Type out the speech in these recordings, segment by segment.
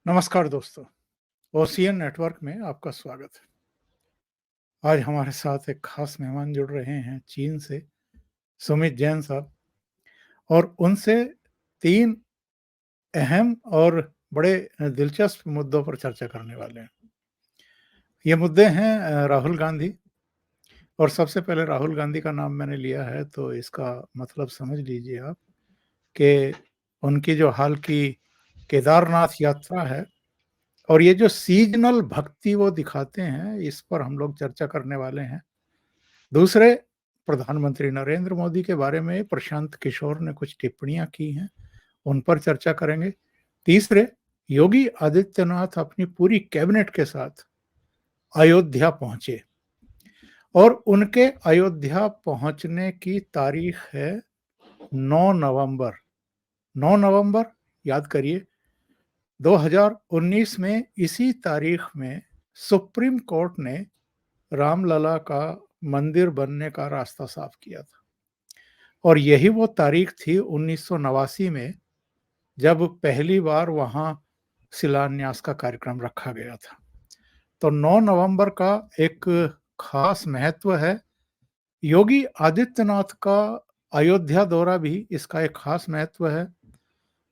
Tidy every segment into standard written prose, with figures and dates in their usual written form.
नमस्कार दोस्तों, ocean network में आपका स्वागत है। आज हमारे साथ एक खास मेहमान जुड़ रहे हैं चीन से, सुमित जैन साहब, और उनसे 3 अहम और बड़े दिलचस्प मुद्दों पर चर्चा करने वाले हैं। ये मुद्दे हैं राहुल गांधी, और सबसे पहले राहुल गांधी का नाम मैंने लिया है तो इसका मतलब समझ लीजिए आप कि उनकी जो हाल की केदारनाथ यात्रा है और ये जो सीजनल भक्ति वो दिखाते हैं, इस पर हम लोग चर्चा करने वाले हैं। दूसरे, प्रधानमंत्री नरेंद्र मोदी के बारे में प्रशांत किशोर ने कुछ टिप्पणियां की हैं, उन पर चर्चा करेंगे। तीसरे, योगी आदित्यनाथ अपनी पूरी कैबिनेट के साथ अयोध्या पहुंचे और उनके अयोध्या पहुंचने की तारीख है 9 नवंबर। 9 नवंबर याद करिए, 2019 में इसी तारीख में सुप्रीम कोर्ट ने रामलला का मंदिर बनने का रास्ता साफ किया था, और यही वो तारीख थी 1989 में जब पहली बार वहां शिलान्यास का कार्यक्रम रखा गया था। तो 9 नवंबर का एक खास महत्व है। योगी आदित्यनाथ का अयोध्या दौरा भी इसका एक खास महत्व है।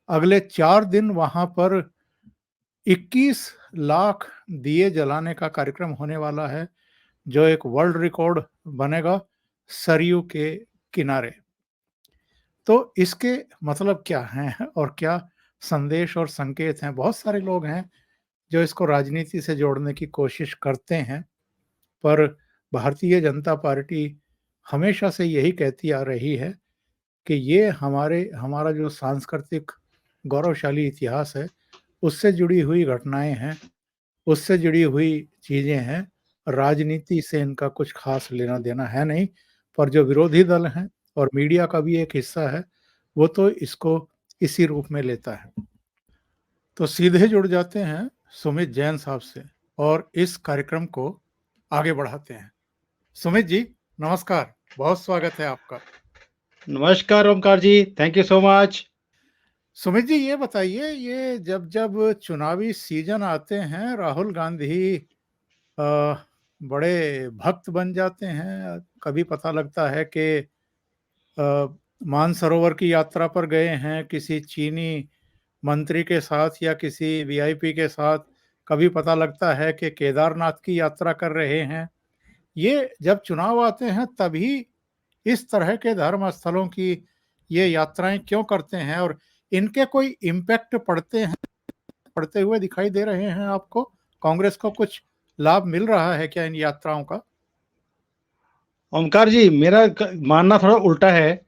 अगले 4 दिन वहां पर 21 लाख दिए जलाने का कार्यक्रम होने वाला है, जो एक वर्ल्ड रिकॉर्ड बनेगा सरयू के किनारे। तो इसके मतलब क्या हैं और क्या संदेश और संकेत हैं? बहुत सारे लोग हैं जो इसको राजनीति से जोड़ने की कोशिश करते हैं, पर भारतीय जनता पार्टी हमेशा से यही कहती आ रही है कि ये हमारा जो सांस्कृतिक गौरवशाली इतिहास है, उससे जुड़ी हुई घटनाएं हैं, उससे जुड़ी हुई चीजें हैं। राजनीति से इनका कुछ खास लेना देना है नहीं, पर जो विरोधी दल हैं और मीडिया का भी एक हिस्सा है, वो तो इसको इसी रूप में लेता है। तो सीधे जुड़ जाते हैं सुमित जैन साहब से और इस कार्यक्रम को आगे बढ़ाते हैं। सुमित जी, नमस्कार, बहुत स्वागत है आपका। नमस्कार Omkar ji, thank you so much. Sumit ji, ये बताइए, ये जब जब चुनावी सीजन आते हैं, राहुल गांधी बड़े भक्त बन जाते हैं। कभी पता लगता है कि मानसरोवर की यात्रा पर गए हैं किसी चीनी मंत्री के साथ या किसी वीआईपी के साथ, कभी पता लगता है कि केदारनाथ की यात्रा कर रहे हैं। ये जब चुनाव आते हैं तभी इस तरह के धर्म स्थलों की ये यात्राएं क्यों करते हैं, और इनके कोई इम्पैक्ट पड़ते हुए दिखाई दे रहे हैं आपको? कांग्रेस को कुछ लाभ मिल रहा है क्या इन यात्राओं का? ओमकार जी, मेरा मानना थोड़ा उल्टा है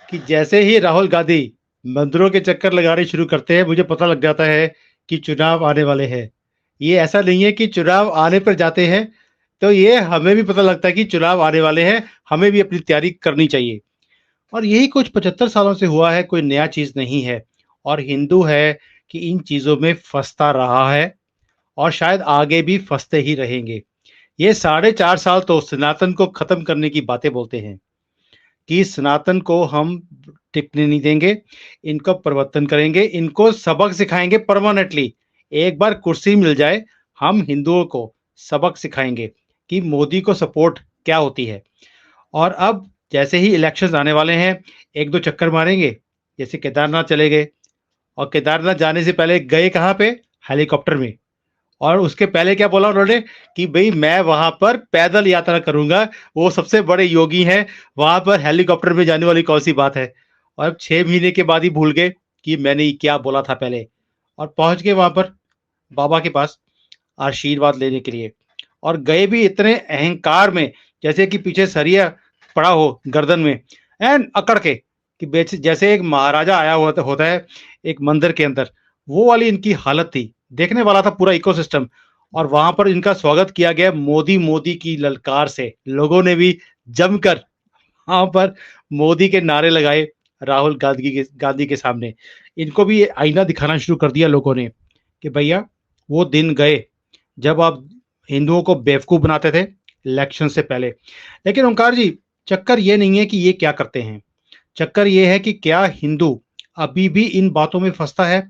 कि जैसे ही राहुल गांधी मंदिरों के चक्कर लगाने शुरू करते हैं, मुझे पता लग जाता है कि चुनाव आने वाले हैं। ये ऐसा नहीं है कि चुनाव आने पर जाते हैं, तो ये हमें भी पता लगता है कि चुनाव आने वाले हैं, हमें भी अपनी तैयारी करनी चाहिए। और यही कुछ 75 सालों से हुआ है, कोई नया चीज नहीं है। और हिंदू है कि इन चीजों में फंसता रहा है और शायद आगे भी फंसते ही रहेंगे। ये 4.5 साल तो सनातन को खत्म करने की बातें बोलते हैं कि सनातन को हम टिकने नहीं देंगे, इनको परिवर्तन करेंगे, इनको सबक सिखाएंगे परमानेंटली। एक बार कुर्सी मिल जाए, हम हिंदुओं को सबक सिखाएंगे कि मोदी को सपोर्ट क्या होती है। और अब जैसे ही इलेक्शंस आने वाले हैं, 1-2 चक्कर मारेंगे, जैसे केदारनाथ चले गए। और केदारनाथ जाने से पहले गए कहाँ पे? हेलीकॉप्टर में। और उसके पहले क्या बोला उन्होंने कि भाई मैं वहां पर पैदल यात्रा करूंगा। वो सबसे बड़े योगी हैं, वहां पर हेलीकॉप्टर में जाने वाली कौन सी बात है। और अब 6 महीने के बाद ही भूल गए कि मैंने क्या बोला था पहले। और पहुंच गए वहां पर बाबा के पास आशीर्वाद लेने के लिए। और गए भी इतने अहंकार में, जैसे कि पीछे सरिया पड़ा हो गर्दन में, एन अकड़ के, कि जैसे एक महाराजा आया होता है एक मंदिर के अंदर। वो वाली इनकी हालत थी। देखने वाला था पूरा इकोसिस्टम। और वहां पर इनका स्वागत किया गया मोदी मोदी की ललकार से। लोगों ने भी जमकर वहां पर मोदी के नारे लगाए राहुल गांधी के सामने। इनको भी आईना दिखाना शुरू कर दिया लोगों ने कि भैया वो दिन गए जब आप हिंदुओं को बेवकूफ बनाते थे इलेक्शन से पहले। लेकिन ओंकार जी, चक्कर ये नहीं है कि ये क्या करते हैं, चक्कर ये है कि क्या हिंदू अभी भी इन बातों में फंसता है।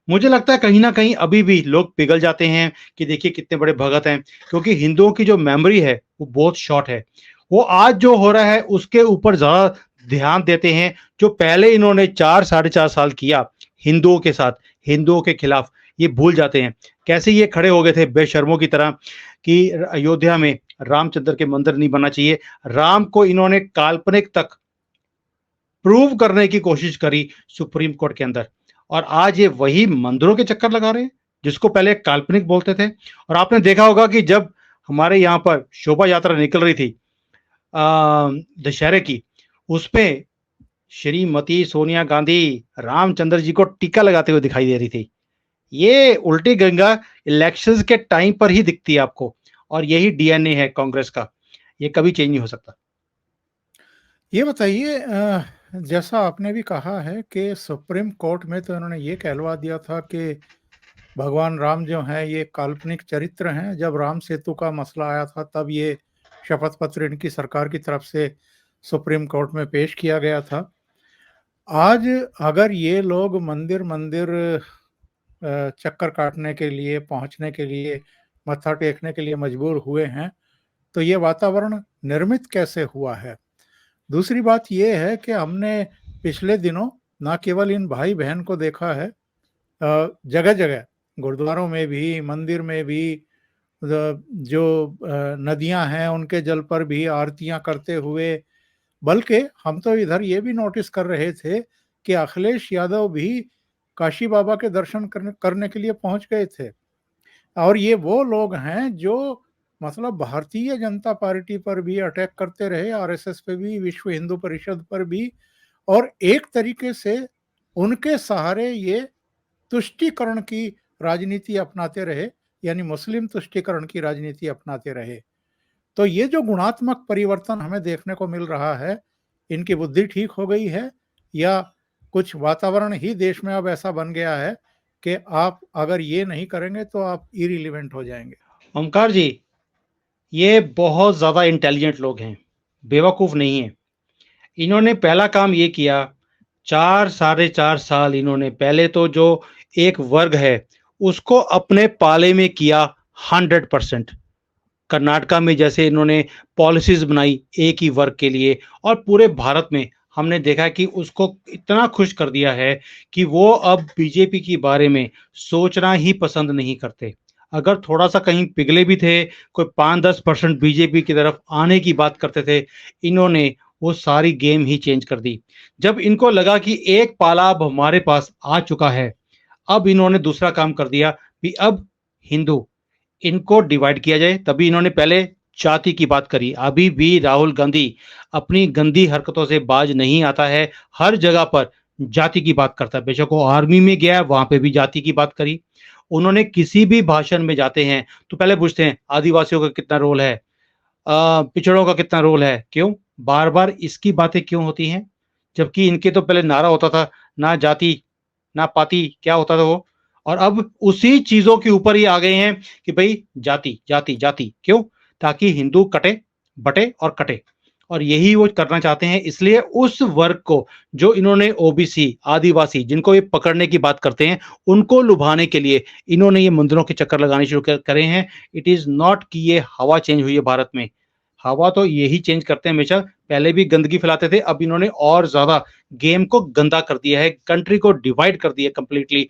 मुझे लगता है कहीं न कहीं अभी भी लोग पिघल जाते हैं कि देखिए कितने बड़े भगत हैं, क्योंकि हिंदुओं की जो मेमोरी है, वो बहुत शॉर्ट है। वो आज जो हो रहा है उसके ऊपर ज़्यादा ध्यान देते हैं, जो पहले इन्होंने 4 साढ़े 4 साल किया हिंदुओं के साथ, हिंदुओं के खिलाफ, ये भूल जाते हैं। कैसे ये खड़े हो गए थे बेशर्मों की तरह कि अयोध्या में रामचंद्र के मंदिर नहीं बनना चाहिए। राम को इन्होंने काल्पनिक तक प्रूव करने की कोशिश करी सुप्रीम कोर्ट के अंदर, और आज ये वही मंदिरों के चक्कर लगा रहे हैं जिसको पहले काल्पनिक बोलते थे। और आपने देखा होगा कि जब हमारे यहाँ पर शोभा यात्रा निकल रही थी दशहरे की, उसपे श्रीमती सोनिया गांधी रामचंद्र जी को टीका लगाते हुए दिखाई दे रही थी। ये उल्टी गंगा इलेक्शंस के टाइम पर ही दिखती है आपको, और यही डीएनए है कांग्रेस का, ये कभी चेंज नहीं हो सकता। ये बताइए जैसा आपने भी कहा है कि सुप्रीम कोर्ट में तो इन्होंने ये कहलवा दिया था कि भगवान राम जो हैं ये काल्पनिक चरित्र हैं। जब राम सेतु का मसला आया था तब ये शपथ पत्र इनकी सरकार की तरफ से सुप्रीम कोर्ट में पेश किया गया था। आज अगर ये लोग मंदिर-मंदिर चक्कर काटने के लिए, पहुँचने के लिए, मत्था टेकने के लिए मजबूर हुए हैं, तो ये वातावरण निर्मित कैसे हुआ है? दूसरी बात ये है कि हमने पिछले दिनों ना केवल इन भाई-बहन को देखा है जगह-जगह गुरुद्वारों में भी, मंदिर में भी जो नदियाँ हैं उनके जल पर भी आरतियाँ करते हुए, बल्कि हम तो इधर ये भी नोटिस कर रहे थे कि अखिलेश यादव भी काशी बाबा के दर्शन करने करने के लिए पहुँच गए थे। और ये वो लोग हैं जो मतलब भारतीय जनता पार्टी पर भी अटैक करते रहे, आरएसएस पे भी, विश्व हिंदू परिषद पर भी, और एक तरीके से उनके सहारे ये तुष्टीकरण की राजनीति अपनाते रहे, यानी मुस्लिम तुष्टीकरण की राजनीति अपनाते रहे। तो ये जो गुणात्मक परिवर्तन हमें देखने को मिल रहा है, इनकी बुद्धि ठीक हो गई है या कुछ वातावरण ही देश में अब ऐसा बन गया है कि आप अगर ये नहीं करेंगे तो आप इर्रिलेवेंट हो जाएँगे? ओमकार जी, ये बहुत ज़्यादा इंटेलिजेंट लोग हैं, बेवकूफ़ नहीं हैं। इन्होंने पहला काम ये किया, 4 साढ़े 4 साल इन्होंने पहले तो जो एक वर्ग है, उसको अपने पाले में किया 100%। कर्नाटका में जैसे इन्होंने पॉलिसीज़ बनाई एक ही वर्ग के लिए, और पूरे भारत में हमने देखा कि उसको इतना खुश कर दिया है कि वो अब बीजेपी के बारे में सोचना ही पसंद नहीं करते। अगर थोड़ा-सा कहीं पिघले भी थे, कोई 5-10% बीजेपी की तरफ आने की बात करते थे, इन्होंने वो सारी गेम ही चेंज कर दी। जब इनको लगा कि एक पाला अब हमारे पास आ चुका है, अब इन्होंने दूसरा काम कर दिया कि अब हिंदू, इनको डिवाइड किया जाए। तभी इन्होंने पहले जाति की बात करी। अभी भी राहुल गांधी अपनी गंदी हरकतों से बाज नहीं आता है, हर जगह पर जाति की बात करता है। बेशक वो आर्मी में गया है, वहां पे भी जाति की बात करी। उन्होंने किसी भी भाषण में जाते हैं तो पहले पूछते हैं आदिवासियों का कितना रोल है, पिछड़ों का कितना रोल है। क्यों बार बार इसकी बातें क्यों होती हैं, जबकि इनके तो पहले नारा होता था ना जाति ना पाती, क्या होता था वो। और अब उसी चीजों के ऊपर ही आ गए हैं कि भाई जाति जाति जाति क्यों, ताकि हिंदू कटे बटे और कटे, और यही वो करना चाहते हैं। इसलिए उस वर्ग को जो इन्होंने ओबीसी आदिवासी जिनको ये पकड़ने की बात करते हैं, उनको लुभाने के लिए इन्होंने ये मंदिरों के चक्कर लगाने शुरू करे हैं। इट इज नॉट कि ये हवा चेंज हुई है भारत में, हवा तो यही चेंज करते हैं हमेशा। पहले भी गंदगी फैलाते थे, अब इन्होंने और ज्यादा गेम को गंदा कर दिया है, कंट्री को डिवाइड कर दिया कंप्लीटली।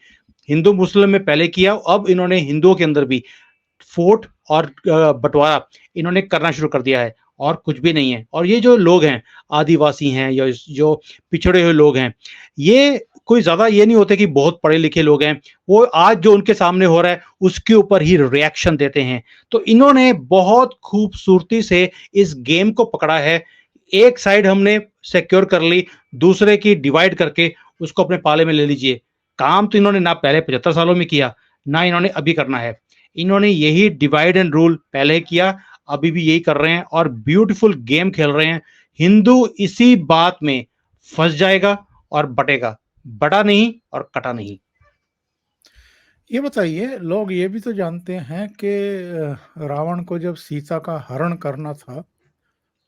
हिंदू मुस्लिम में पहले किया, अब इन्होंने हिंदुओं के अंदर भी फोट और बंटवारा इन्होंने करना शुरू कर दिया है, और कुछ भी नहीं है। और ये जो लोग हैं आदिवासी हैं या जो पिछड़े हुए लोग हैं, ये कोई ज्यादा ये नहीं होते कि बहुत पढ़े लिखे लोग हैं, वो आज जो उनके सामने हो रहा है उसके ऊपर ही रिएक्शन देते हैं। तो इन्होंने बहुत खूबसूरती से इस गेम को पकड़ा है। एक साइड हमने सिक्योर कर ली, दूसरे की डिवाइड करके उसको अपने पाले में ले लीजिए। काम तो इन्होंने ना पहले 75 सालों में किया, ना इन्होंने अभी करना है। इन्होंने यही डिवाइड एंड रूल पहले किया, अभी भी यही कर रहे हैं, और ब्यूटीफुल गेम खेल रहे हैं। हिंदू इसी बात में फंस जाएगा और बटेगा, बटा नहीं और कटा नहीं। ये बताइए, लोग ये भी तो जानते हैं कि रावण को जब सीता का हरण करना था,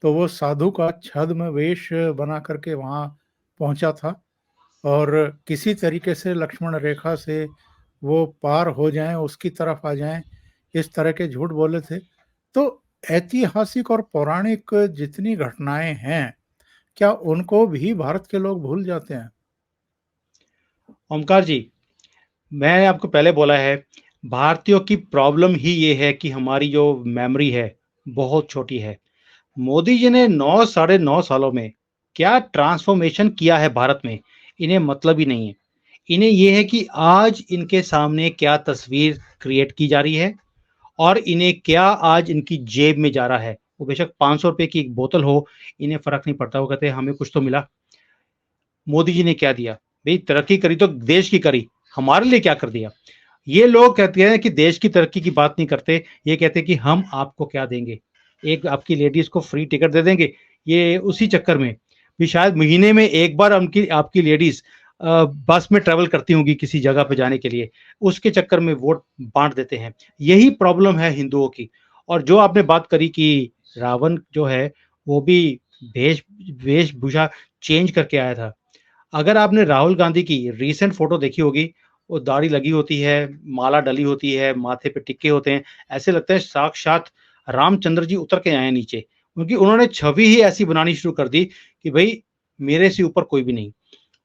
तो वो साधु का छद्म वेश बना करके वहाँ पहुँचा था और किसी तरीके से लक्ष्मण रेखा से वो पार हो जाएं, उसकी तरफ आ जाएं, इस तरह के झूठ बोले थे। तो ऐतिहासिक और पौराणिक जितनी घटनाएं हैं, क्या उनको भी भारत के लोग भूल जाते हैं? ओमकार जी, मैंने आपको पहले बोला है, भारतीयों की प्रॉब्लम ही ये है कि हमारी जो मेमोरी है, बहुत छोटी है। मोदी जी ने 9 साढ़े 9 सालों में क्या ट्रांसफॉर्मेशन किया है भारत में, इन्हें मतलब ही नहीं है। इन्हें ये है कि आज इनके सामने क्या तस्वीर क्रिएट की जा रही है और इन्हें क्या आज इनकी जेब में जा रहा है। वो बेशक 500 रुपए की एक बोतल हो, इन्हें फ़र्क नहीं पड़ता। वो कहते हैं हमें कुछ तो मिला। मोदी जी ने क्या दिया? भई तरक्की करी तो देश की करी, हमारे लिए क्या कर दिया? ये लोग कहते हैं कि देश की तरक्की की बात नहीं करते, ये कहते हैं कि हम आपको क्या देंगे? एक आपकी लेडीज़ को फ्री टिकट दे देंगे, ये उसी चक्कर में भी शायद महीने में एक बार उनकी आपकी लेडीज़ बस में ट्रैवल करती होंगी किसी जगह पे जाने के लिए, उसके चक्कर में वोट बाँट देते हैं। यही प्रॉब्लम है हिंदुओं की। और जो आपने बात करी कि रावण जो है, वो भी भेष वेशभूषा चेंज करके आया था। अगर आपने राहुल गांधी की रीसेंट फोटो देखी होगी, वो दाढ़ी लगी होती है, माला डली होती है, माथे पे टिक्के होते हैं, ऐसे लगता है साक्षात रामचंद्र जी उतर के आए हैं नीचे। क्योंकि उन्होंने छवि ही ऐसी बनानी शुरू कर दी कि भई मेरे से ऊपर कोई भी नहीं।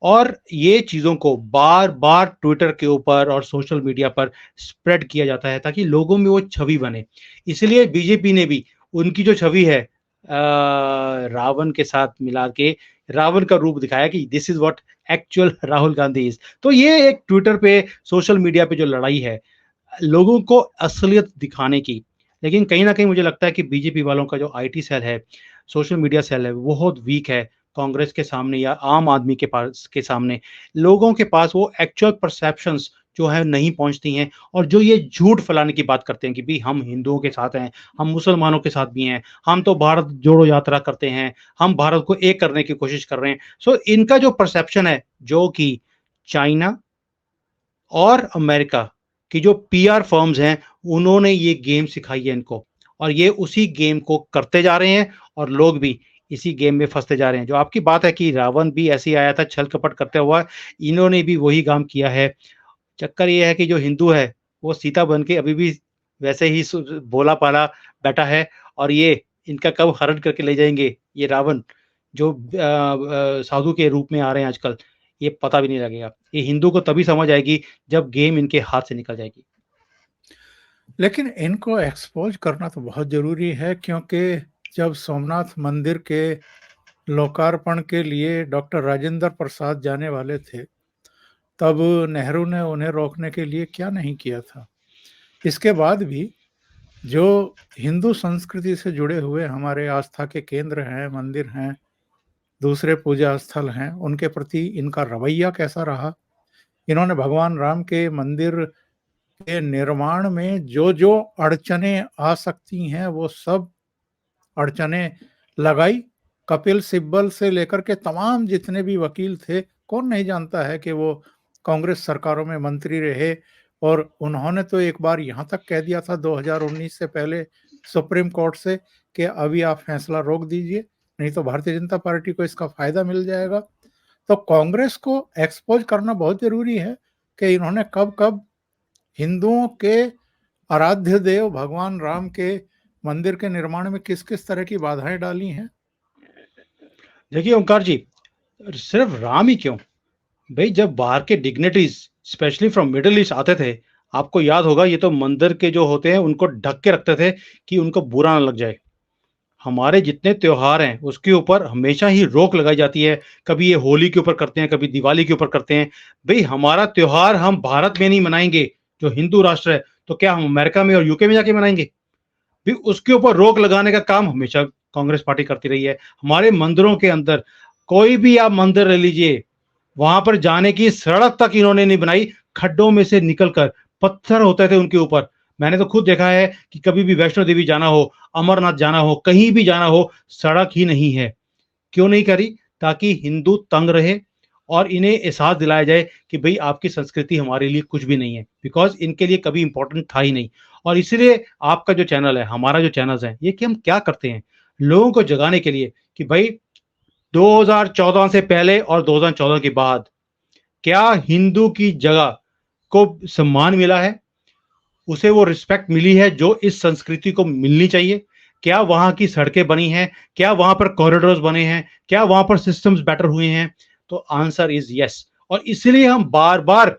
और ये चीज़ों को बार-बार ट्विटर के ऊपर और सोशल मीडिया पर स्प्रेड किया जाता है ताकि लोगों में वो छवि बने। इसलिए बीजेपी ने भी उनकी जो छवि है रावण के साथ मिला के रावण का रूप दिखाया कि this is what actual Rahul Gandhi is. तो ये एक ट्विटर पे, सोशल मीडिया पे जो लड़ाई है, लोगों को असलियत दिखाने की। लेकिन कहीं न कहीं मुझे लगता है कि बीजेपी वालों का जो आईटी सेल है, सोशल मीडिया सेल है, वो बहुत वीक है कांग्रेस के सामने या आम आदमी के पास के सामने। लोगों के पास वो एक्चुअल परसेप्शंस जो है नहीं पहुँचती हैं और जो ये झूठ फैलाने की बात करते हैं कि भई हम हिंदुओं के साथ हैं, हम मुसलमानों के साथ भी हैं, हम तो भारत जोड़ो यात्रा करते हैं, हम भारत को एक करने की कोशिश कर रहे हैं। सो इनका जो परसेप्शन है, जो कि चाइना और अमेरिका की जो पीआर फर्म्स हैं, उन्होंने ये गेम सिखाई है इनको और ये उसी गेम को करते जा रहे हैं और लोग भी इसी गेम में फँसते जा रहे हैं। जो आपकी बात है कि रावण भी ऐसे ही आया था छल-कपट करते हुआ, इन्होंने भी वही काम किया है। चक्कर ये है कि जो हिंदू है, वो सीता बन के अभी भी वैसे ही भोला-भाला बैठा है और ये इनका कब हरण करके ले जाएँगे, ये रावण जो साधु के रूप में आ रहे हैं आजकल, ये पता भी नहीं लगेगा। ये हिंदू को तभी समझ आएगी जब गेम इनके हाथ से निकल जाएगी। लेकिन इनको एक्सपोज़ करना तो बहुत ज़रूरी है, क्योंकि जब सोमनाथ मंदिर के लोकार्पण के लिए डॉक्टर राजेंद्र प्रसाद जाने वाले थे, तब नेहरू ने उन्हें रोकने के लिए क्या नहीं किया था। इसके बाद भी जो हिंदू संस्कृति से जुड़े हुए हमारे आस्था के केंद्र हैं, मंदिर हैं, दूसरे पूजा स्थल हैं, उनके प्रति इनका रवैया कैसा रहा? इन्होंने भगवान राम के मंदिर के निर्माण में जो-जो अड़चनें आ सकती हैं, वो सब अड़चनें लगाई। कपिल सिब्बल से लेकर के तमाम जितने भी वकील थे, कौन नहीं जानता है कि वो कांग्रेस सरकारों में मंत्री रहे, और उन्होंने तो एक बार यहाँ तक कह दिया था 2019 से पहले सुप्रीम कोर्ट से कि अभी आप फैसला रोक दीजिए, नहीं तो भारतीय जनता पार्टी को इसका फ़ायदा मिल जाएगा। तो कांग्रेस को एक्सपोज़ करना बहुत ज़रूरी है कि इन्होंने कब-कब हिंदुओं के आराध्य देव भगवान राम के मंदिर के निर्माण में किस-किस तरह की बाधाएँ डाली हैं? देखिए ओंकार जी, सिर्फ राम ही क्यों? भई जब बाहर के dignitaries specially from middle east आते थे, आपको याद होगा ये तो मंदिर के जो होते हैं उनको ढक के रखते थे कि उनको बुरा ना लग जाए। हमारे जितने त्योहार हैं उसके ऊपर हमेशा ही रोक लगाई जाती है। कभी ये होली के ऊपर करते हैं, कभी दिवाली के ऊपर करते हैं। भई हमारा त्योहार हम भारत में नहीं मनाएँगे, जो हिंदू राष्ट्र है, तो क्या हम अमेरिका में और यूके में जाके मनाएँगे? भी उसके ऊपर रोक लगाने का काम हमेशा कांग्रेस पार्टी करती रही है। हमारे मंदिरों के अंदर कोई भी आप मंदिर ले लीजिए, वहाँ पर जाने की सड़क तक इन्होंने नहीं बनाई, खड्डों में से निकलकर पत्थर होते थे उनके ऊपर। मैंने तो खुद देखा है कि कभी भी वैष्णो देवी जाना हो, अमरनाथ जाना हो, कहीं भी जाना हो, सड़क ही नहीं है। क्यों नहीं करी? ताकि हिंदू तंग रहे और इन्हें एहसास दिलाया जाए कि भई आपकी संस्कृति हमारे लिए कुछ भी नहीं है, बिकॉज़ इनके लिए कभी इम्पोर्टेंट था ही नहीं। और इसलिए आपका जो चैनल है, हमारा जो चैनल्स है, ये कि हम क्या करते हैं, लोगों को जगाने के लिए कि भई 2014 से पहले और 2014 के बाद क्या हिंदू की जगह को सम्मान मिला है, उसे वो रिस्पेक्ट मिली है जो इस संस्कृति को मिलनी चाहिए? क्या वहाँ की सड़कें बनी हैं? क्या वहाँ पर कॉरिडोर्स बने हैं? क्या वहाँ पर सिस्टम्स बेटर हुए हैं? तो आंसर इज़ येस। और इसीलिए हम बार-बार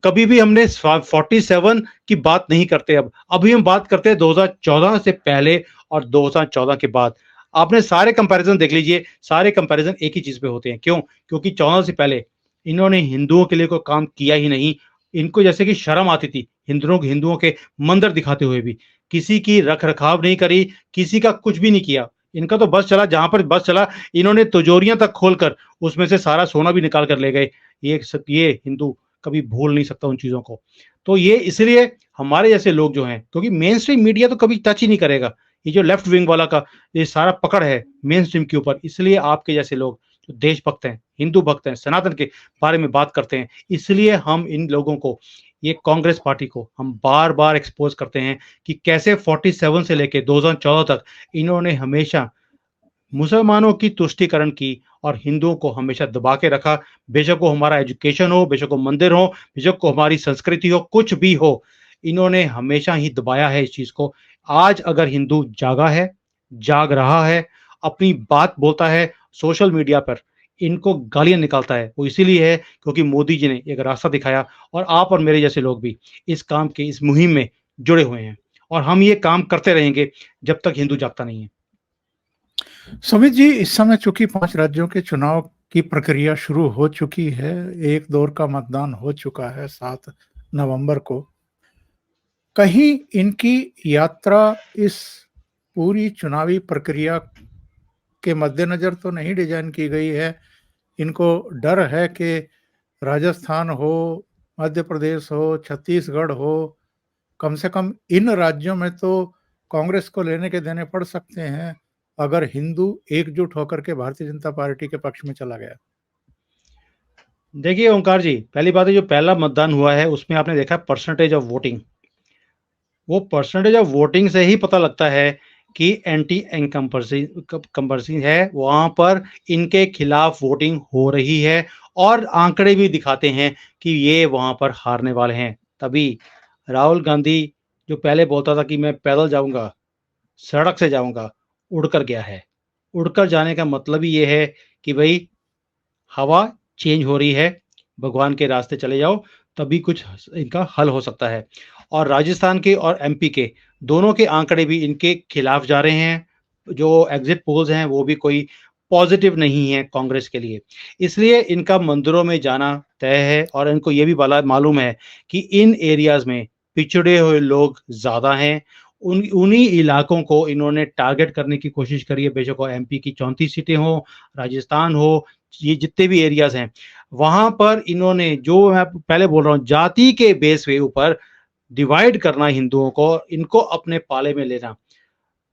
कभी भी हमने 47 की बात नहीं करते अब। अभी हम बात करते हैं 2014 से पहले और 2014 के बाद। आपने सारे कंपैरिज़न देख लीजिए, सारे कंपैरिज़न एक ही चीज़ पे होते हैं। क्यों? क्योंकि 14 से पहले इन्होंने हिंदुओं के लिए कोई काम किया ही नहीं। इनको जैसे कि शर्म आती थी हिंदुओं के मंदिर दिखाते हुए भी। किसी की रख-रखाव नहीं करी, किसी का कुछ भी नहीं किया। इनका तो बस चला, जहाँ पर बस चला, इन्होंने तिजोरियाँ तक खोलकर उसमें से सारा सोना भी निकाल कर ले गए। ये हिंदू कभी भूल नहीं सकता उन चीज़ों को। तो ये इसलिए हमारे जैसे लोग जो हैं, क्योंकि मेन स्ट्रीम मीडिया तो कभी टच ही नहीं करेगा। ये जो लेफ्ट विंग वाला का ये सारा पकड़ है मेन स्ट्रीम के ऊपर, इसलिए आपके जैसे लोग जो देशभक्त हैं, हिंदू भक्त हैं, सनातन के बारे में बात करते हैं, इसलिए हम इन लोगों को, ये कांग्रेस पार्टी को हम बार-बार एक्सपोज़ करते हैं कि कैसे 47 से लेके 2014 तक इन्होंने हमेशा मुसलमानों की तुष्टीकरण की और हिंदुओं को हमेशा दबा के रखा। बेशक वो हमारा एजुकेशन हो, बेशक वो मंदिर हो, बेशक वो हमारी संस्कृति हो, कुछ भी हो, इन्होंने हमेशा ही दबाया है इस चीज़ को। आज अगर हिंदू जागा है, जाग रहा है, अपनी बात बोलता है सोशल मीडिया पर, इनको गालियाँ निकालता है, वो इसीलिए है क्योंकि मोदी जी ने एक रास्ता दिखाया और आप और मेरे जैसे लोग भी इस काम के, इस मुहिम में जुड़े हुए हैं और हम ये काम करते रहेंगे जब तक हिंदू जागता नहीं है। सुमित जी, इस समय चूंकि 5 राज्यों के चुनाव की प्रक्रिया शुरू हो चुकी है, एक दौर का मतदान हो चुका है 7 नवंबर को। कहीं इनकी यात्रा इस पूरी चुनावी प्रक्रिया के मद्देनजर तो नहीं डिजाइन की गई है। इनको डर है कि राजस्थान हो, मध्य प्रदेश हो, छत्तीसगढ़ हो, कम से कम इन राज्यों में तो कांग्रेस को लेने के देने पड़ सकते हैं अगर हिंदू एकजुट होकर के भारतीय जनता पार्टी के पक्ष में चला गया। देखिए ओंकार जी, पहली बात है जो पहला मतदान हुआ है उसमें आपने देखा परसेंटेज ऑफ वोटिंग, वो परसेंटेज ऑफ वोटिंग से ही पता लगता है कि एंटी इनकम्बेंसी है, वहाँ पर इनके खिलाफ वोटिंग हो रही है और आंकड़े भी दिखाते हैं कि ये वहाँ पर हारने वाले हैं। तभी राहुल गांधी जो पहले बोलता था कि मैं पैदल जाऊँगा, सड़क से जाऊँगा, उड़कर गया है। उड़कर जाने का मतलब ही ये है कि भई हवा चेंज हो रही है, भगवान के रास्ते चले जाओ, तभी कुछ इनका हल हो सकता है। और राजस्थान के और एमपी के दोनों के आंकड़े भी इनके खिलाफ जा रहे हैं। जो एग्जिट पोल्स हैं वो भी कोई पॉजिटिव नहीं है कांग्रेस के लिए। इसलिए इनका मंदिरों में जाना तय है और इनको ये भी भला मालूम है कि इन एरियाज़ में पिछड़े हुए लोग ज़्यादा हैं। उन्हीं इलाकों को इन्होंने टारगेट करने की कोशिश करी है, बेशक वो एमपी की 34 सीटें हों, राजस्थान हो, ये जितने भी एरियाज़ हैं, वहाँ पर इन्होंने जो मैं पहले बोल रहा हूँ जाति के बेस पे ऊपर डिवाइड करना हिंदुओं को, इनको अपने पाले में लेना,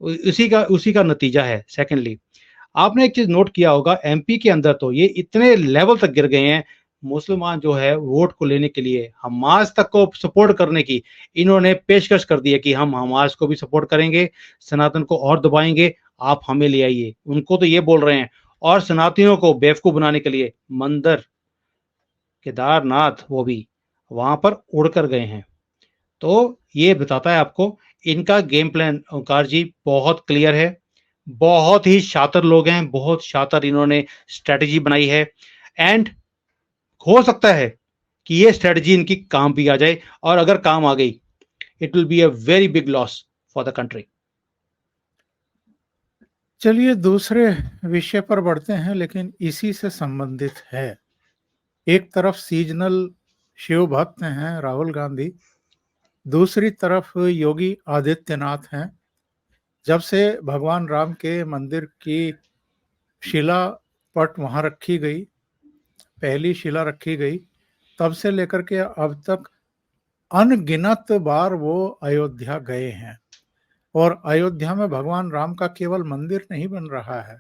उसी का नतीजा है। सेकंडली आपने एक चीज़ नोट किया होगा एमपी के अंदर तो ये इतने लेवल तक गिर गए हैं, मुसलमान जो है वोट को लेने के लिए हमास तक को सपोर्ट करने की इन्होंने पेशकश कर दी है कि हम हमास को भी सपोर्ट करेंगे, सनातन को और दबाएँगे, आप हमें ले आइए। उनको तो ये बोल रहे हैं और सनातनियों को बेवकूफ़ बनाने के लिए मंदिर, केदारनाथ वो भी वहाँ पर उड़ कर गए हैं। तो ये बताता है आपको इनका गेम प्लान ओंकार जी बहुत क्लियर है। बहुत ही शातिर लोग हैं, बहुत शातिर इन्होंने स्ट्रैटेजी बनाई है एंड हो सकता है कि ये स्ट्रैटेजी इनकी काम भी आ जाए और अगर काम आ गई, it will be a very big loss for the country. चलिए दूसरे विषय पर बढ़ते हैं, लेकिन इसी से संबंधित है। एक तरफ सीजनल शिव भक्त हैं राहुल गांधी, दूसरी तरफ योगी आदित्यनाथ हैं। जब से भगवान राम के मंदिर की शिला पट वहां रखी गई, पहली शिला रखी गई, तब से लेकर के अब तक अनगिनत बार वो अयोध्या गए हैं। और अयोध्या में भगवान राम का केवल मंदिर नहीं बन रहा है,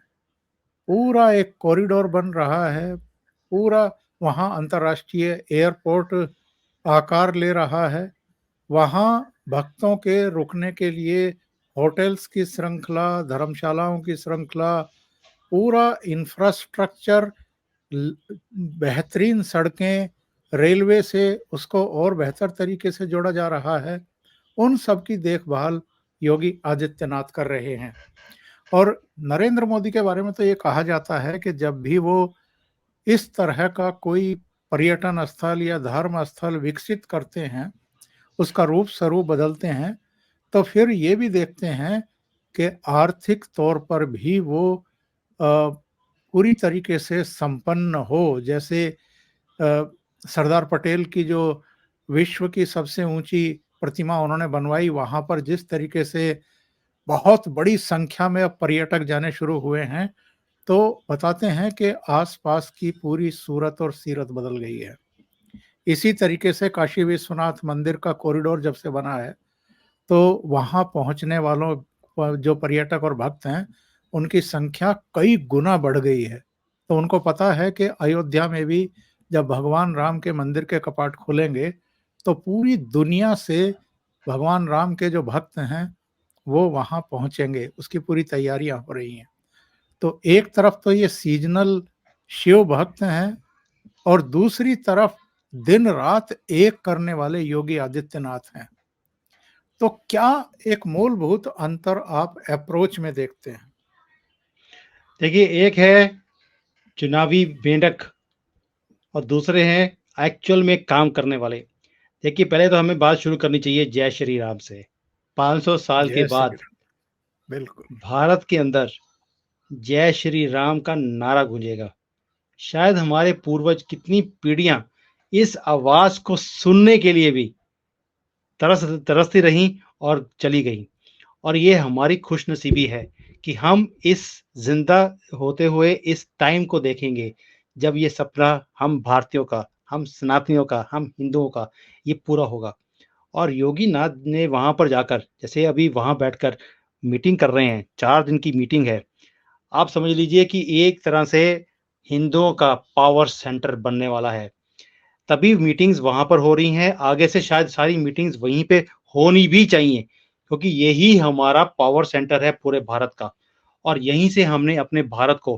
पूरा एक कॉरिडोर बन रहा है। पूरा वहाँ अंतर्राष्ट्रीय एयरपोर्ट आकार ले रहा है। वहाँ भक्तों के रुकने के लिए होटल्स की श्रृंखला, धर्मशालाओं की श्रृंखला, पूरा इंफ्रास्ट्रक्चर, बेहतरीन सड़कें, रेलवे से उसको और बेहतर तरीके से जोड़ा जा रहा है, उन सब की देखभाल योगी आदित्यनाथ कर रहे हैं। और नरेंद्र मोदी के बारे में तो ये कहा जाता है कि जब भी वो इस तरह का कोई पर्यटन स्थल या धर्म स्थल विकसित करते हैं, उसका रूप स्वरूप बदलते हैं, तो फिर ये भी देखते हैं कि आर्थिक तौर पर भी वो पूरी तरीके से संपन्न हो। जैसे सरदार पटेल की जो विश्व की सबसे ऊंची प्रतिमा उन्होंने बनवाई, वहां पर जिस तरीके से बहुत बड़ी संख्या में अब पर्यटक जाने शुरू हुए हैं, तो बताते हैं कि आसपास की पूरी सूरत और सीरत बदल गई है। इसी तरीके से काशी विश्वनाथ मंदिर का कॉरिडोर जब से बना है, तो वहां पहुंचने वालों जो पर्यटक और भक्त हैं, उनकी संख्या कई गुना बढ़ गई है। तो उनको पता है कि अयोध्या में भी जब भगवान राम के मंदिर के कपाट खुलेंगे, तो पूरी दुनिया से भगवान राम के जो भक्त हैं वो वहां पहुंचेंगे। उसकी पूरी तैयारियां हो रही हैं। तो एक तरफ तो ये सीजनल शिव भक्त हैं, और दूसरी तरफ दिन रात एक करने वाले योगी आदित्यनाथ हैं। तो क्या एक मूलभूत अंतर आप अप्रोच में देखते हैं? देखिए, एक है चुनावी मेंढक और दूसरे हैं एक्चुअल में काम करने वाले। देखिए, पहले तो हमें बात शुरू करनी चाहिए जय श्री राम से। 500 साल के जय श्री बाद राम। बिल्कुल। भारत के अंदर जय श्री राम का नारा गूंजेगा। शायद हमारे पूर्वज कितनी पीढ़ियां इस आवाज को सुनने के लिए भी तरसती रहीं और चली गई। और ये हमारी खुशनसीबी है कि हम इस जिंदा होते हुए इस टाइम को देखेंगे जब ये सपना हम भारतीयों का, हम सनातनियों का, हम हिंदुओं का ये पूरा होगा। और योगी नाथ ने वहां पर जाकर, जैसे अभी वहां बैठकर मीटिंग कर रहे हैं, 4 दिन की मीटिंग है। आप समझ लीजिए कि एक तरह से हिंदुओं का पावर सेंटर बनने वाला है। तभी मीटिंग्स वहां पर हो रही हैं। आगे से शायद सारी मीटिंग्स वहीं पे होनी भी चाहिए, क्योंकि यही हमारा पावर सेंटर है पूरे भारत का। और यहीं से हमने अपने भारत को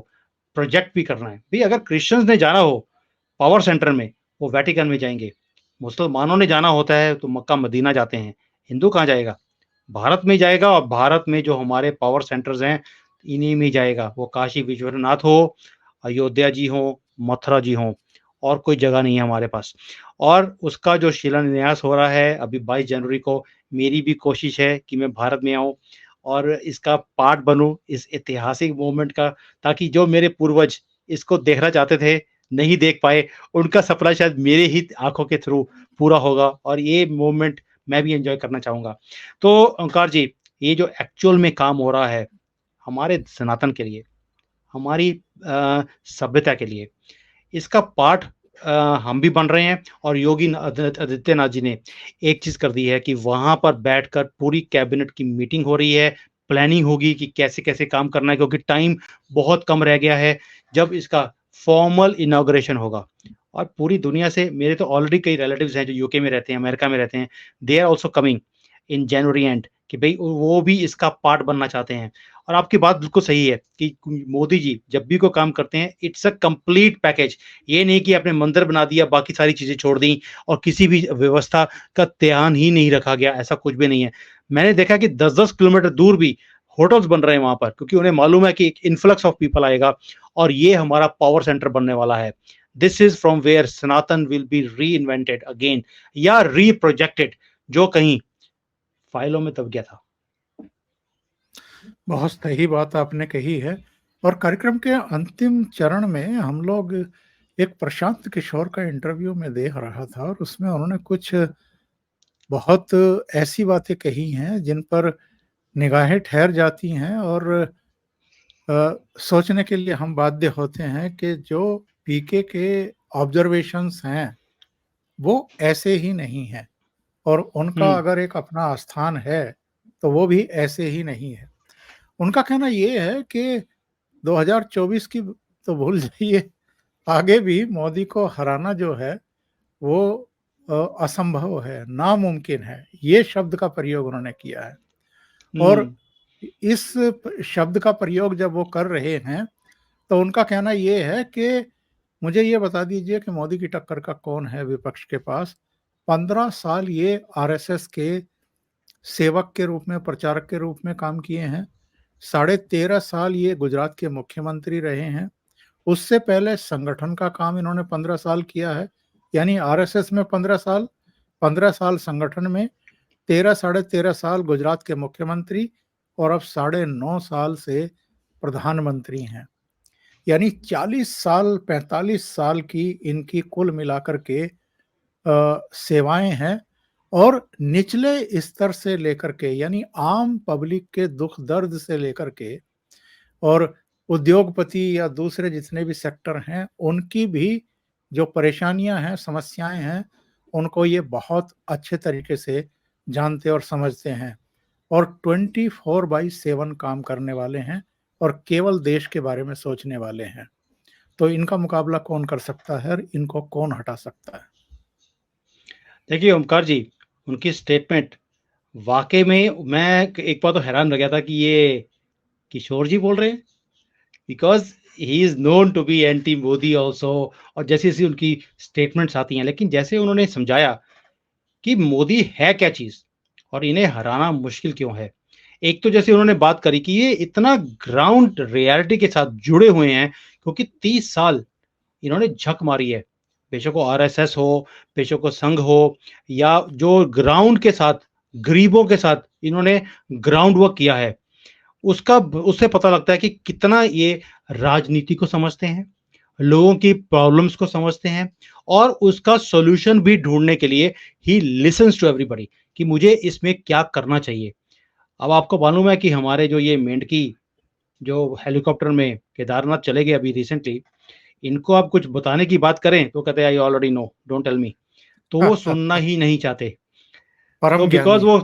प्रोजेक्ट भी करना है। भाई, अगर क्रिश्चियंस ने जाना हो पावर सेंटर में, वो वेटिकन में जाएंगे। मुसलमानों ने जाना होता है तो मक्का मदीना जाते हैं। हिंदू कहाँ जाएगा? भारत में जाएगा। और भारत में जो हमारे पावर सेंटर्स हैं, इन्हीं में जाएगा। वो काशी विश्वनाथ हो, अयोध्या जी हो, मथुरा जी हो, और कोई जगह नहीं है हमारे पास। और उसका जो शिलान्यास हो रहा है अभी 22 जनवरी को, मेरी भी कोशिश है कि मैं भारत में आऊं और इसका पार्ट बनूं, इस ऐतिहासिक मोमेंट का, ताकि जो मेरे पूर्वज इसको देखना चाहते थे, नहीं देख पाए, उनका सपना शायद मेरे ही आंखों के थ्रू पूरा होगा। और ये मोमेंट मैं भी एंजॉय करना चाहूंगा। तो ओंकार जी, ये जो एक्चुअल में काम हो रहा है हमारे सनातन के लिए, हमारी सभ्यता के लिए, इसका पार्ट हम भी बन रहे हैं। और योगी आदित्यनाथ जी ने एक चीज कर दी है कि वहां पर बैठकर पूरी कैबिनेट की मीटिंग हो रही है। प्लानिंग होगी कि कैसे कैसे काम करना है, क्योंकि टाइम बहुत कम रह गया है जब इसका फॉर्मल इनॉग्रेशन होगा। और पूरी दुनिया से मेरे तो ऑलरेडी कई रिलेटिव्स हैं जो यूके में रहते हैं, अमेरिका में रहते हैं। They are also coming in January end, कि भाई वो भी इसका पार्ट बनना चाहते हैं। और आपकी बात बिल्कुल सही है कि मोदी जी जब भी कोई काम करते हैं, इट्स अ कंप्लीट पैकेज। ये नहीं कि आपने मंदिर बना दिया, बाकी सारी चीजें छोड़ दी और किसी भी व्यवस्था का ध्यान ही नहीं रखा गया। ऐसा कुछ भी नहीं है। मैंने देखा कि 10-10 किलोमीटर दूर भी होटल्स बन रहे हैं वहां पर, क्योंकि उन्हें मालूम है कि एक इन्फ्लक्स ऑफ पीपल आएगा और ये हमारा पावर सेंटर बनने वाला है। This is from where Sanatan will be reinvented again, या रीप्रोजेक्टेड, जो कहीं फाइलों में दब गया था। बहुत सही बात आपने कही है। और कार्यक्रम के अंतिम चरण में हम लोग एक प्रशांत किशोर का इंटरव्यू में देख रहा था, और उसमें उन्होंने कुछ बहुत ऐसी बातें कही हैं जिन पर निगाहें ठहर जाती हैं, और सोचने के लिए हम बाध्य होते हैं कि जो पीके के ऑब्जर्वेशंस हैं वो ऐसे ही नहीं हैं, और उनका हम्म। अगर एक अपना स्थान है तो वो भी ऐसे ही नहीं है। उनका कहना ये है कि 2024 की तो भूल जाइए, आगे भी मोदी को हराना जो है वो असंभव है, नामुमकिन है। ये शब्द का प्रयोग उन्होंने किया है। और हम्म। इस शब्द का प्रयोग जब वो कर रहे हैं, तो उनका कहना ये है कि मुझे ये बता दीजिए कि मोदी की टक्कर का कौन है विपक्ष के पास? 15 साल ये आरएसएस के सेवक के रूप में, प्रचारक के रूप में काम किए हैं। 13.5 साल ये गुजरात के मुख्यमंत्री रहे हैं। उससे पहले संगठन का काम इन्होंने 15 साल किया है, यानी आरएसएस में 15 साल, 15 साल संगठन में, 13 साढ़े 13 साल गुजरात के मुख्यमंत्री और अब 9.5 साल से प्रधानमंत्री हैं। यानी 40 साल, 45 साल की इनकी कुल मिलाकर के सेवाएं हैं और निचले स्तर से लेकर के, यानी आम पब्लिक के दुख दर्द से लेकर के और उद्योगपति या दूसरे जितने भी सेक्टर हैं, उनकी भी जो परेशानियां हैं, समस्याएं हैं, उनको ये बहुत अच्छे तरीके से जानते और समझते हैं और 24/7 काम करने वाले हैं और केवल देश के बारे में सोचने वाले हैं। तो इनका मुकाबला कौन कर सकता है और इनको कौन हटा सकता है? देखिए ओमकार जी, उनकी स्टेटमेंट वाकई में मैं एक बार तो हैरान रह गया था कि ये किशोर जी बोल रहे हैं, because he is known to be anti Modi also. और जैसी जैसी उनकी स्टेटमेंट्स आती हैं, लेकिन जैसे उन्होंने समझाया कि मोदी है क्या चीज और इन्हें हराना मुश्किल क्यों है। एक तो जैसे उन्होंने बात करी कि ये इतना ग्राउंड रियलिटी के साथ जुड़े हुए हैं, क्योंकि 30 साल इन्होंने झक मारी है। बेशक वो आरएसएस हो, बेशक वो संघ हो, या जो ग्राउंड के साथ, गरीबों के साथ इन्होंने ग्राउंड वर्क किया है, उसका उससे पता लगता है कि कितना ये राजनीति को समझते हैं, लोगों की प्रॉब्लम्स को समझते हैं और उसका सॉल्यूशन भी ढूंढने के लिए ही लिसन्स टू एवरीबॉडी कि मुझे इसमें क्या करना चाहिए। अब आपको मालूम है कि हमारे जो ये मेंढकी जो हेलीकॉप्टर में केदारनाथ चले गए अभी रिसेंटली, इनको आप कुछ बताने की बात करें तो कहते हैं I already know, don't tell me. तो वो सुनना ही नहीं चाहते, तो परम बिकॉज ज्ञानी। वो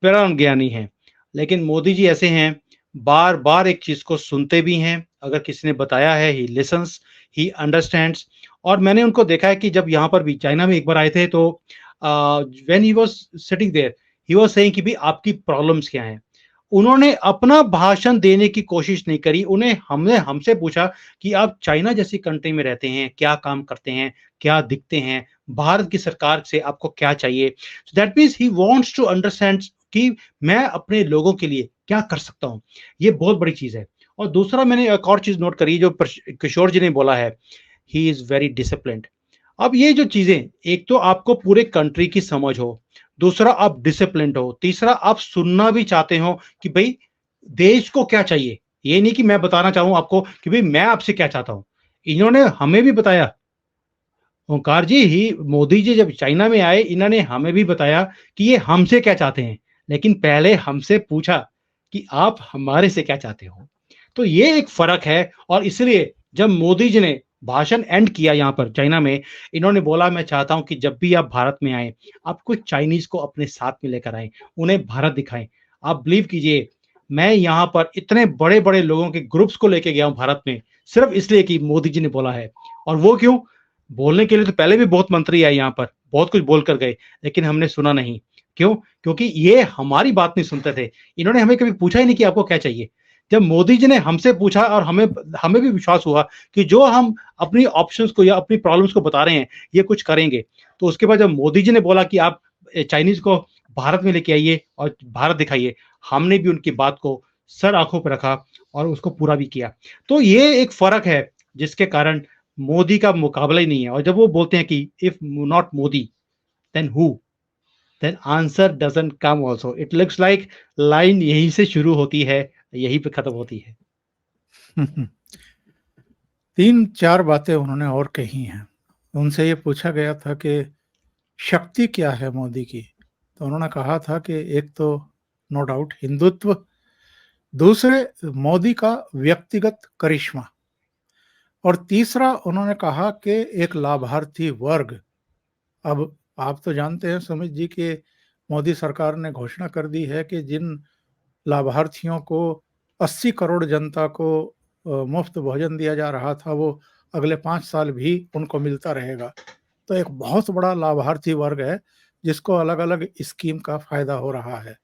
परम ज्ञानी हैं। लेकिन मोदी जी ऐसे हैं, बार बार एक चीज को सुनते भी हैं, अगर किसी ने बताया है ही लिसन्स, ही अंडरस्टैंड्स। और मैंने उनको देखा है कि जब यहाँ पर भी चाइना में एक बार आए थे तो when he was sitting there, he was saying कि भी आपकी प्रॉब्लम्स क्या हैं। उन्होंने अपना भाषण देने की कोशिश नहीं करी, उन्हें हमने हमसे पूछा कि आप चाइना जैसी कंट्री में रहते हैं, क्या काम करते हैं, क्या दिखते हैं, भारत की सरकार से आपको क्या चाहिए। So that means he wants to understand कि मैं अपने लोगों के लिए क्या कर सकता हूं। ये बहुत बड़ी चीज है। और दूसरा मैंने एक और चीज नोट करी जो किशोर जी ने बोला है, ही इज वेरी डिसिप्लिन्ड। अब ये जो चीजें, एक तो आपको पूरे कंट्री की समझ हो, दूसरा आप डिसिप्लिन्ड हो, तीसरा आप सुनना भी चाहते हो कि भाई देश को क्या चाहिए। ये नहीं कि मैं बताना चाहूं आपको कि भाई मैं आपसे क्या चाहता हूं। इन्होंने हमें भी बताया, ओंकार जी ही, मोदी जी जब चाइना में आए इन्होंने हमें भी बताया कि ये हमसे क्या चाहते हैं, लेकिन पहले हमसे पूछा कि आप हमारे से क्या चाहते हो। तो ये एक फर्क है। और इसलिए जब मोदी जी ने भाषण एंड किया यहाँ पर चाइना में, इन्होंने बोला मैं चाहता हूं कि जब भी आप भारत में आए, आप कुछ चाइनीज को अपने साथ में लेकर आए, उन्हें भारत दिखाएं। आप बिलीव कीजिए, मैं यहाँ पर इतने बड़े बड़े लोगों के ग्रुप्स को लेके गया हूं भारत में, सिर्फ इसलिए कि मोदी जी ने बोला है। और वो क्यों? बोलने के लिए तो पहले भी बहुत मंत्री आए यहाँ पर, बहुत कुछ बोल कर गए, लेकिन हमने सुना नहीं। क्यों? क्योंकि ये हमारी बात नहीं सुनते थे। इन्होंने हमें कभी पूछा ही नहीं कि आपको क्या चाहिए। जब मोदी जी ने हमसे पूछा और हमें हमें भी विश्वास हुआ कि जो हम अपनी ऑप्शंस को या अपनी प्रॉब्लम्स को बता रहे हैं ये कुछ करेंगे, तो उसके बाद जब मोदी जी ने बोला कि आप चाइनीज को भारत में लेके आइए और भारत दिखाइए, हमने भी उनकी बात को सर आंखों पर रखा और उसको पूरा भी किया। तो ये एक फर्क है जिसके कारण मोदी का मुकाबला ही नहीं है। और जब वो बोलते हैं कि if not Modi then who, then answer doesn't come also. It looks like line यहीं से शुरू होती है, यहीं पे खत्म होती है। 3-4 बातें उन्होंने और कही हैं। उनसे ये पूछा गया था कि शक्ति क्या है मोदी की, तो उन्होंने कहा था कि एक तो नो डाउट हिंदुत्व, दूसरे मोदी का व्यक्तिगत करिश्मा और तीसरा उन्होंने कहा कि एक लाभार्थी वर्ग। अब आप तो जानते हैं सुमित जी कि मोदी सरकार ने घोषणा कर दी है कि जिन लाभार्थियों को 80 करोड़ जनता को मुफ्त भोजन दिया जा रहा था वो अगले 5 साल भी उनको मिलता रहेगा। तो एक बहुत बड़ा लाभार्थी वर्ग है जिसको अलग अलग स्कीम का फायदा हो रहा है।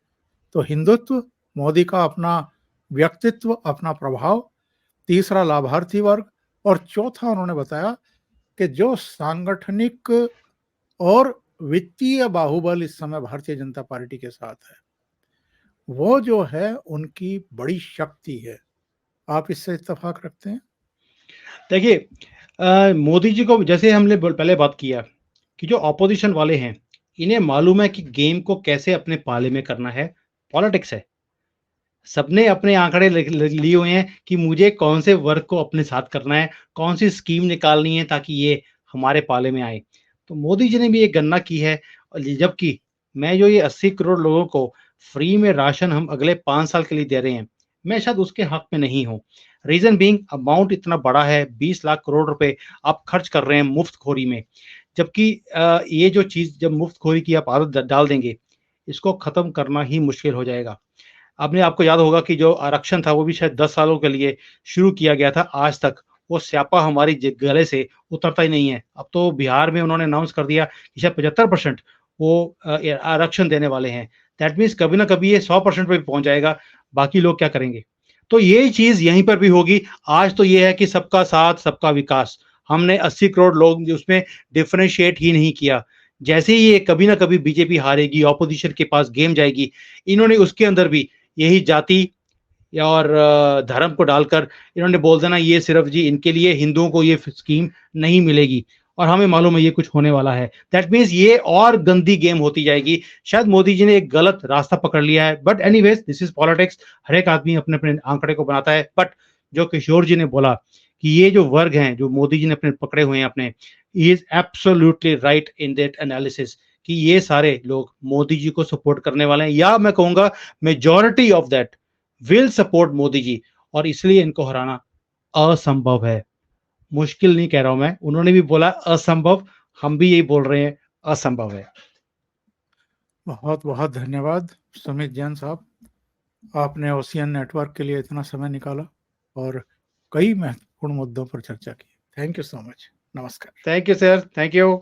तो हिंदुत्व, मोदी का अपना व्यक्तित्व, अपना प्रभाव, तीसरा लाभार्थी वर्ग और चौथा उन्होंने बताया कि जो सांगठनिक और वित्तीय बाहुबल इस समय भारतीय जनता पार्टी के साथ है, वो जो है उनकी बड़ी शक्ति है। आप इससे इत्तेफाक रखते हैं? देखिए, मोदी जी को जैसे हमने पहले बात किया कि जो ऑपोजिशन वाले हैं, इन्हें मालूम है कि गेम को कैसे अपने पाले में करना है, पॉलिटिक्स है। सबने अपने आंकड़े लिए हुए हैं कि मुझे कौन से वर्ग को अपने साथ करना है, कौन सी स्कीम निकालनी है ताकि ये हमारे पाले में आए। तो मोदी जी ने भी एक गणना की है, और जबकि मैं जो ये 80 करोड़ लोगों को फ्री में राशन हम अगले 5 साल के लिए दे रहे हैं, मैं शायद उसके हक में नहीं हूँ। रीजन बीइंग अमाउंट इतना बड़ा है, 20 लाख करोड़ रुपए आप खर्च कर रहे हैं मुफ्तखोरी में। जबकि ये जो चीज़ जब मुफ्तखोरी की आप आदत डाल देंगे, इसको खत्म करना ही मुश्किल हो जाएगा। आपको याद होगा कि जो आरक्षण था वो भी शायद 10 सालों के लिए शुरू किया गया था, आज तक वो स्यापा हमारी गले से उतरता ही नहीं है। अब तो बिहार में उन्होंने अनाउंस कर दिया कि शायद 75% वो आरक्षण देने वाले हैं। दैट मीन्स कभी ना कभी ये 100% पे भी पहुंच जाएगा, बाकी लोग क्या करेंगे? तो यही चीज यहीं पर भी होगी। आज तो ये है कि सबका साथ सबका विकास, हमने 80 करोड़ लोग उसमें डिफरेंशिएट ही नहीं किया। जैसे ही ये कभी ना कभी बीजेपी हारेगी, ऑपोजिशन के पास गेम जाएगी, इन्होंने उसके अंदर भी यही जाति या और धर्म को डालकर इन्होंने बोल देना ये सिर्फ जी इनके लिए, हिंदुओं को ये स्कीम नहीं मिलेगी, और हमें मालूम है ये कुछ होने वाला है। दैट मीन्स ये और गंदी गेम होती जाएगी। शायद मोदी जी ने एक गलत रास्ता पकड़ लिया है, but anyways this is politics. हर एक आदमी अपने अपने आंकड़े को बनाता है। बट जो किशोर जी ने बोला कि ये जो वर्ग हैं जो मोदी जी ने अपने पकड़े हुए हैं अपने, is absolutely right in that analysis कि ये सारे लोग मोदी जी को सपोर्ट करने वाले हैं, या मैं कहूंगा majority of that will support Modi ji, और इसलिए इनको हराना असंभव है। मुश्किल नहीं कह रहा हूं मैं, उन्होंने भी बोला असंभव, हम भी यही बोल रहे हैं असंभव है। बहुत बहुत धन्यवाद सुमित जैन साहब, आपने ओशियन नेटवर्क के लिए इतना समय निकाला और कई महत्वपूर्ण मुद्दों पर चर्चा की। Thank you so much. नमस्कार। Thank you sir, thank you.